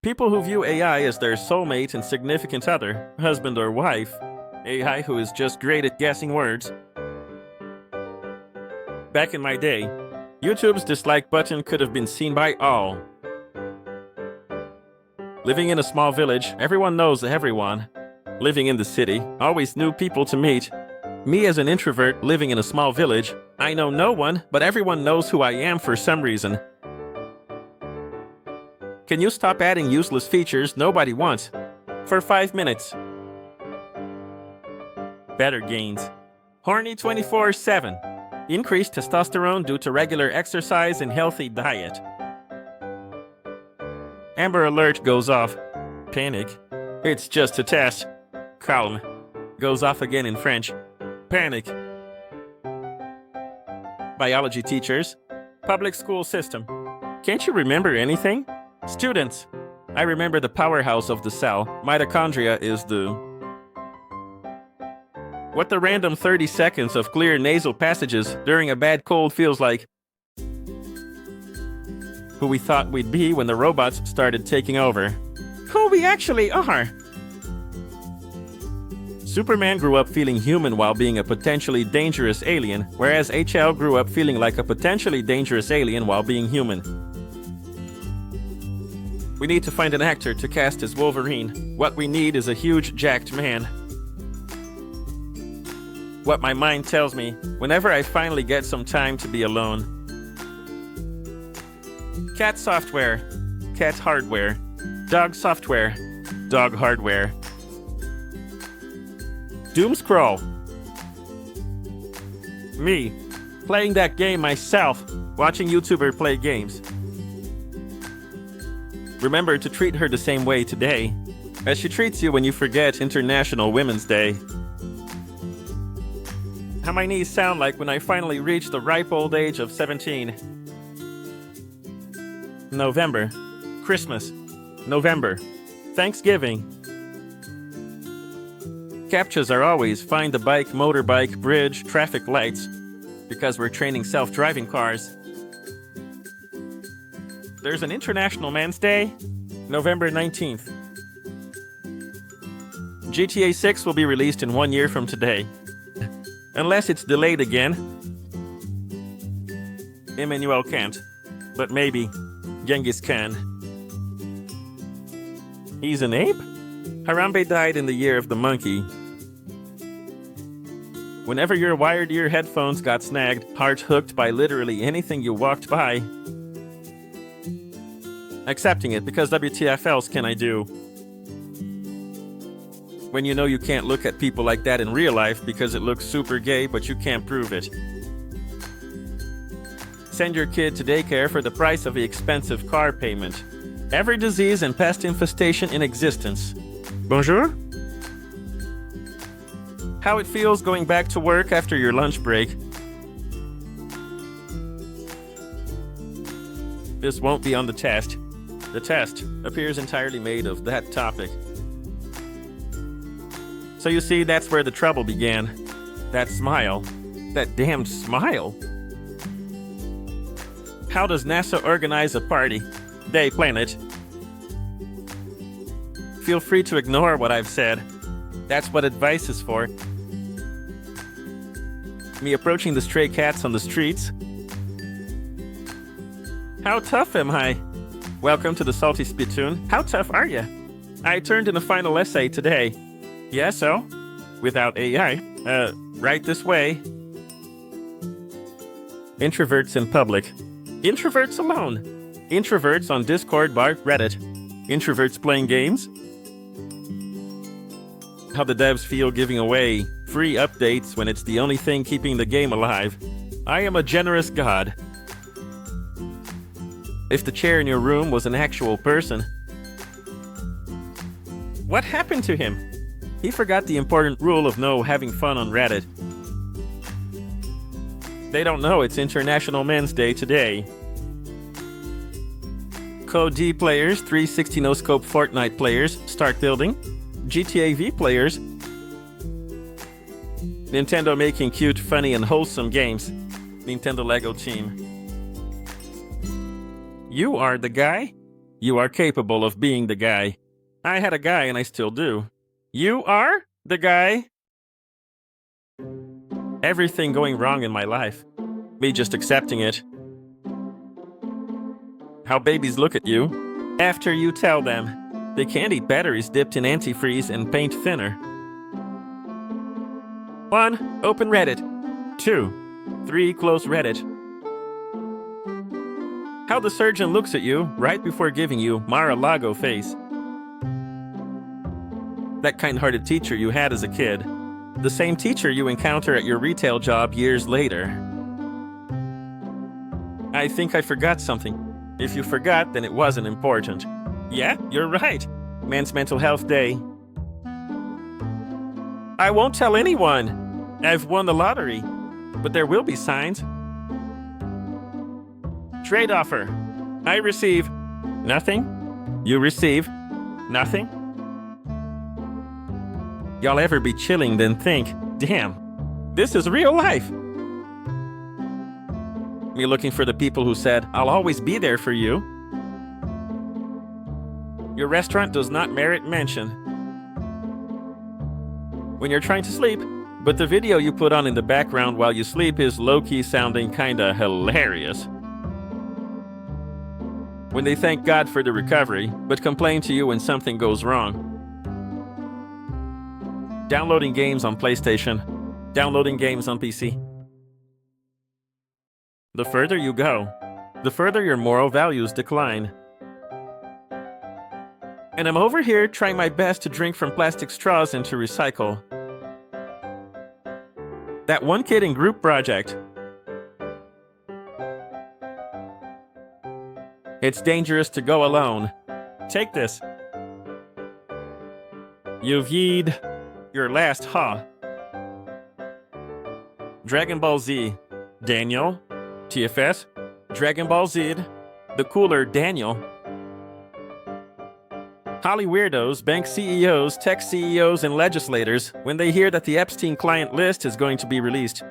People who view AI as their soulmate and significant other, husband or wife, AI who is just great at guessing words. Back in my day, YouTube's dislike button could have been seen by all. Living in a small village, everyone knows everyone. Living in the city, always new people to meet. Me as an introvert living in a small village, I know no one, but everyone knows who I am for some reason. Can you stop adding useless features nobody wants? For 5 minutes. Better gains. Horny 24/7. Increased testosterone due to regular exercise and healthy diet. Amber alert goes off. Panic. It's just a test. Calm. Goes off again in French. Panic. Biology teachers. Public school system. Can't you remember anything? Students. I remember the powerhouse of the cell. Mitochondria is the... What the random 30 seconds of clear nasal passages during a bad cold feels like. Who we thought we'd be when the robots started taking over. Who we actually are. Superman grew up feeling human while being a potentially dangerous alien, whereas HL grew up feeling like a potentially dangerous alien while being human. We need to find an actor to cast as Wolverine. What we need is a huge, jacked man. What my mind tells me whenever I finally get some time to be alone. Cat software, cat hardware. Dog software, dog hardware. Doom scroll. Me, playing that game myself, watching YouTuber play games. Remember to treat her the same way today, as she treats you when you forget International Women's Day. How my knees sound like when I finally reach the ripe old age of 17. November. Christmas. November. Thanksgiving. Captures are always find the bike, motorbike, bridge, traffic lights, because we're training self-driving cars. There's an International Men's Day, November 19th. GTA 6 will be released in 1 year from today. Unless it's delayed again. Emmanuel can't, but maybe Genghis Khan. He's an ape? Harambe died in the year of the monkey. Whenever your wired ear headphones got snagged, heart hooked by literally anything you walked by. Accepting it, because WTF else can I do? When you know you can't look at people like that in real life because it looks super gay, but you can't prove it. Send your kid to daycare for the price of the expensive car payment. Every disease and pest infestation in existence. Bonjour? How it feels going back to work after your lunch break. This won't be on the test. The test appears entirely made of that topic. So you see, that's where the trouble began. That smile. That damned smile. How does NASA organize a party? They plan it. Feel free to ignore what I've said. That's what advice is for. Me approaching the stray cats on the streets. How tough am I? Welcome to the Salty Spittoon. How tough are you? I turned in a final essay today. Yeah, so? Without AI. Right this way. Introverts in public. Introverts alone. Introverts on Discord / Reddit. Introverts playing games. How the devs feel giving away free updates when it's the only thing keeping the game alive. I am a generous god. If the chair in your room was an actual person. What happened to him? He forgot the important rule of no having fun on Reddit. They don't know it's International Men's Day today. Code D players, 360 no-scope Fortnite players, start building. GTA V players. Nintendo making cute, funny, and wholesome games. Nintendo Lego team. You are the guy? You are capable of being the guy. I had a guy and I still do. You are the guy? Everything going wrong in my life. Me just accepting it. How babies look at you after you tell them they can't eat batteries dipped in antifreeze and paint thinner. 1. Open Reddit. 2. 3. Close Reddit. How the surgeon looks at you right before giving you Mar-a-Lago face. That kind-hearted teacher you had as a kid. The same teacher you encounter at your retail job years later. I think I forgot something. If you forgot, then it wasn't important. Yeah, you're right. Men's Mental Health Day. I won't tell anyone. I've won the lottery. But there will be signs. Trade offer. I receive nothing. You receive nothing. Y'all ever be chilling then think, damn, this is real life. Me looking for the people who said, I'll always be there for you. Your restaurant does not merit mention. When you're trying to sleep, but the video you put on in the background while you sleep is low-key sounding kinda hilarious. When they thank God for the recovery, but complain to you when something goes wrong. Downloading games on PlayStation. Downloading games on PC. The further you go, the further your moral values decline. And I'm over here trying my best to drink from plastic straws and to recycle. That one kid in group project. It's dangerous to go alone. Take this. You've yeed your last ha. Dragon Ball Z. Daniel. TFS. Dragon Ball Z. The cooler Daniel. Holly weirdos, bank CEOs, tech CEOs, and legislators when they hear that the Epstein client list is going to be released.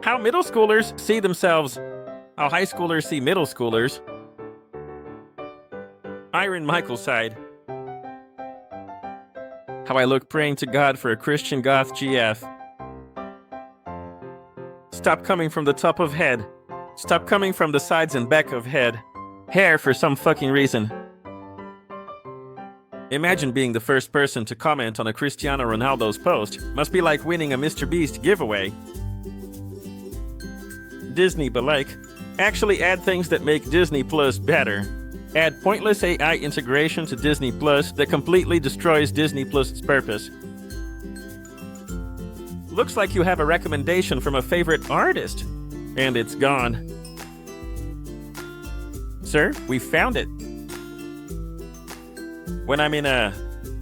How middle schoolers see themselves. How high schoolers see middle schoolers. Iron Michael's side. How I look praying to God for a Christian goth GF. Stop coming from the top of head. Stop coming from the sides and back of head. Hair for some fucking reason. Imagine being the first person to comment on a Cristiano Ronaldo's post. Must be like winning a Mr. Beast giveaway. Disney but like. Actually add things that make Disney Plus better. Add pointless AI integration to Disney Plus that completely destroys Disney Plus's purpose. Looks like you have a recommendation from a favorite artist. And it's gone. Sir, we found it. When I'm in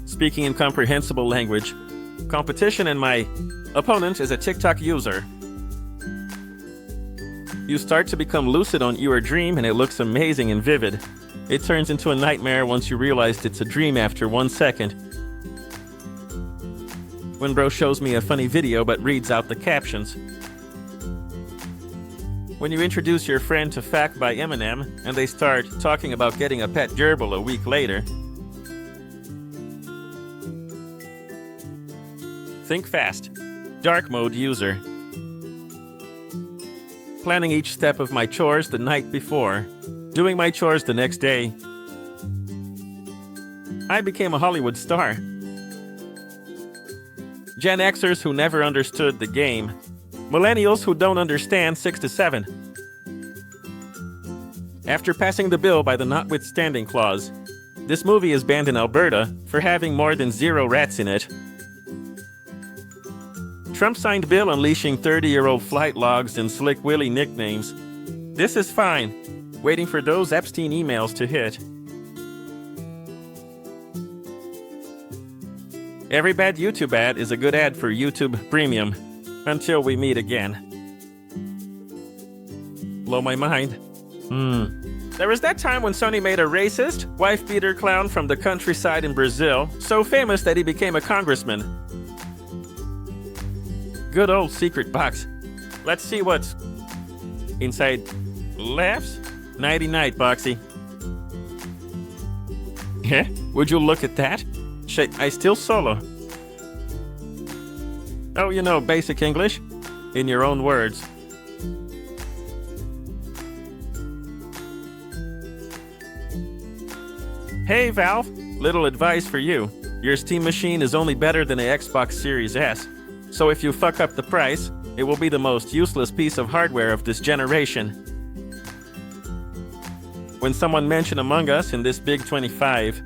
speaking incomprehensible language, competition and my opponent is a TikTok user. You start to become lucid on your dream and it looks amazing and vivid. It turns into a nightmare once you realize it's a dream after 1 second. When bro shows me a funny video but reads out the captions. When you introduce your friend to Fact by Eminem and they start talking about getting a pet gerbil a week later. Think fast. Dark mode user. Planning each step of my chores the night before. Doing my chores the next day. I became a Hollywood star. Gen Xers who never understood the game. Millennials who don't understand 6 to 7. After passing the bill by the notwithstanding clause, this movie is banned in Alberta for having more than 0 rats in it. Trump signed bill unleashing 30-year-old flight logs and Slick Willy nicknames. This is fine. Waiting for those Epstein emails to hit. Every bad YouTube ad is a good ad for YouTube Premium. Until we meet again. Blow my mind. There was that time when Sony made a racist, wife-beater clown from the countryside in Brazil, so famous that he became a congressman. Good old secret box. Let's see what's inside. Laughs? Nighty-night, Boxy. Yeah? Would you look at that? Shit, I still solo. Oh, you know, basic English? In your own words. Hey, Valve. Little advice for you. Your Steam machine is only better than the Xbox Series S. So if you fuck up the price, it will be the most useless piece of hardware of this generation. When someone mentioned Among Us in this Big 25,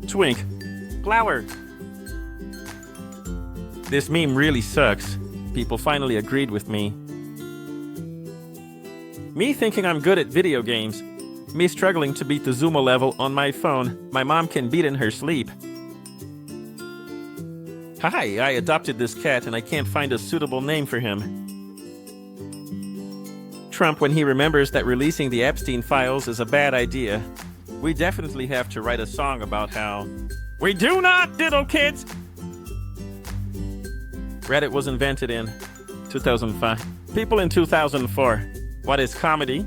Twink, Flower. This meme really sucks. People finally agreed with me. Me thinking I'm good at video games. Me struggling to beat the Zuma level on my phone. My mom can beat in her sleep. Hi, I adopted this cat and I can't find a suitable name for him. Trump when he remembers that releasing the Epstein files is a bad idea. We definitely have to write a song about how we do not diddle kids. Reddit was invented in 2005. People in 2004. What is comedy?